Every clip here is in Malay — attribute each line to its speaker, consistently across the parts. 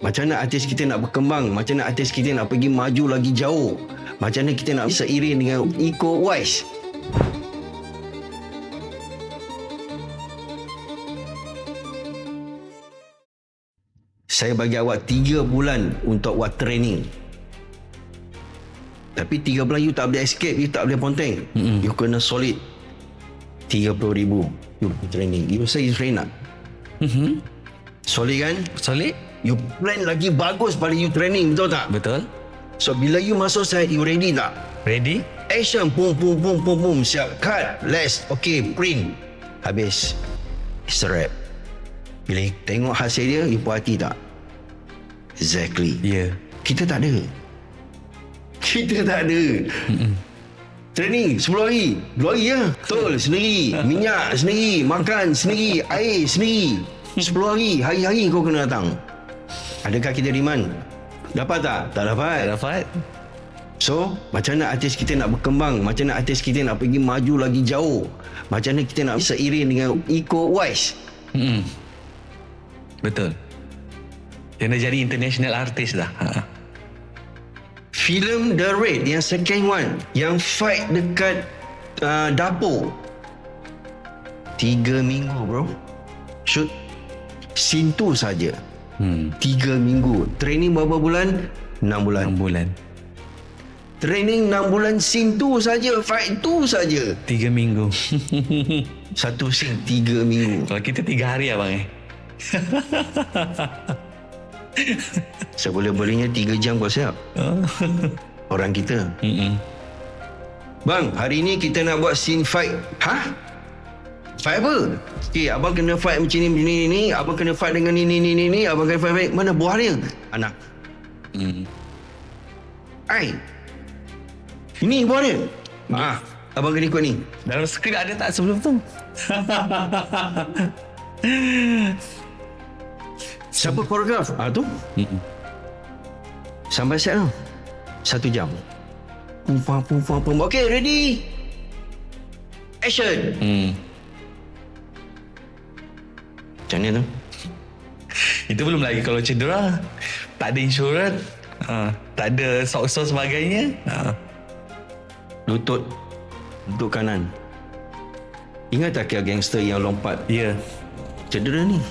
Speaker 1: Macam mana artis kita nak berkembang, macam mana artis kita nak pergi maju lagi jauh, macam mana kita nak seiring dengan Iko Uwais. Saya bagi awak 3 bulan untuk awak training. Tapi 3 bulan you tak boleh escape, you tak boleh ponteng. You kena solid. 30,000 you training. You say you train tak? Solid kan?
Speaker 2: Solid?
Speaker 1: You plan lagi bagus pada you training, betul tak?
Speaker 2: Betul.
Speaker 1: So bila you masuk set, you ready tak?
Speaker 2: Ready?
Speaker 1: Action, boom, boom, boom, boom, boom. Siap, cut, less, okay, print. Habis. It's a wrap. Bila tengok hasil dia, you puas hati tak? Exactly.
Speaker 2: Ya.
Speaker 1: Kita tak ada. Kita tak ada. Training 10 hari. 2 hari je. Betul, sendiri. Minyak sendiri. Makan sendiri. Air sendiri. 10 hari. Hari-hari kau kena datang. Adakah kita demand? Dapat tak? Tak dapat.
Speaker 2: Tak dapat.
Speaker 1: So, macam mana artis kita nak berkembang? Macam mana artis kita nak pergi maju lagi jauh? Macam mana kita nak seiring dengan Iko Uwais?
Speaker 2: Betul. Dia nak jadi international artist dah.
Speaker 1: Filem The Raid yang second one, yang fight dekat dapur, 3 minggu bro. Shoot scene tu saja. 3 minggu. Training berapa bulan? 6 bulan.
Speaker 2: 6 bulan.
Speaker 1: Training 6 bulan, scene tu saja, fight tu saja.
Speaker 2: 3 minggu.
Speaker 1: Satu scene 3 minggu.
Speaker 2: Kalau kita 3 hari abang
Speaker 1: Seboleh-bolehnya 3 jam kau siap. Orang kita. Bang, hari ni kita nak buat scene fight. Hah? Fight apa? Okay, abang kena fight macam ni. Abang kena fight dengan ni. Abang kena fight. Mana buah dia? Anak. Ai. Ini buah dia. Abang kena ikut ni.
Speaker 2: Dalam skrip ada tak sebelum tu?
Speaker 1: Siapa koreograf? Tu. Sampai set tu 1 jam. Pum. Okay, ready. Action. Macam mana tu?
Speaker 2: Itu belum lagi kalau cedera. Tak ada insurans. Tak ada sok-sok sebagainya.
Speaker 1: Lutut kanan. Ingat tak kira gangster yang lompat?
Speaker 2: Ya.
Speaker 1: Cedera ni.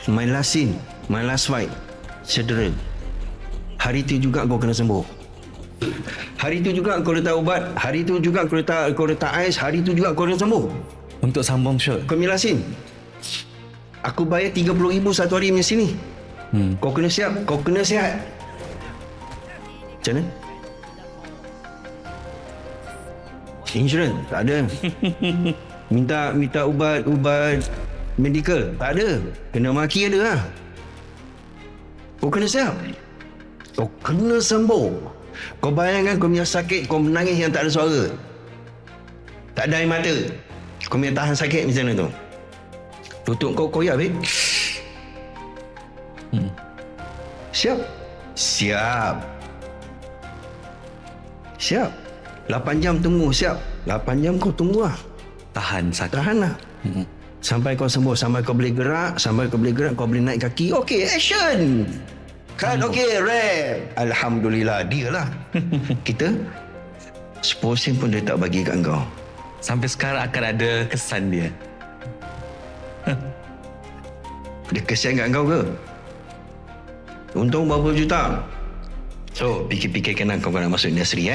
Speaker 1: My last scene, my last fight, cedera. Hari tu juga kau kena sembuh. Hari tu juga kau letak ubat. Hari tu juga kau letak ais. Hari tu juga kau kena sembuh.
Speaker 2: Untuk sambung shot.
Speaker 1: Kau punya last scene. Aku bayar 30,000 satu hari punya sini. Kau kena siap. Kau kena sihat. Macam mana? Insurans? Tak ada. Minta ubat medical? Tak ada. Kena maki ada lah. Kau kena siap. Kau kena sembuh. Kau bayangkan kau punya sakit, kau menangis yang tak ada suara. Tak ada air mata. Kau punya tahan sakit macam mana tu? Tutup kau koyak, babe. Siap? Siap. 8 jam tunggu, siap. 8 jam kau tunggu lah.
Speaker 2: Tahan sakit.
Speaker 1: Tahan lah. Sampai kau sembuh, sampai kau boleh gerak, kau boleh naik kaki. Okay, action. Cut, okay, rap. Alhamdulillah, dia lah. Kita 10 sen pun dia tak bagi kat kau.
Speaker 2: Sampai sekarang akan ada kesan dia.
Speaker 1: Dia kesian kat kau ke? Untung berapa juta? So, fikir-fikir kena kau nak masuk industri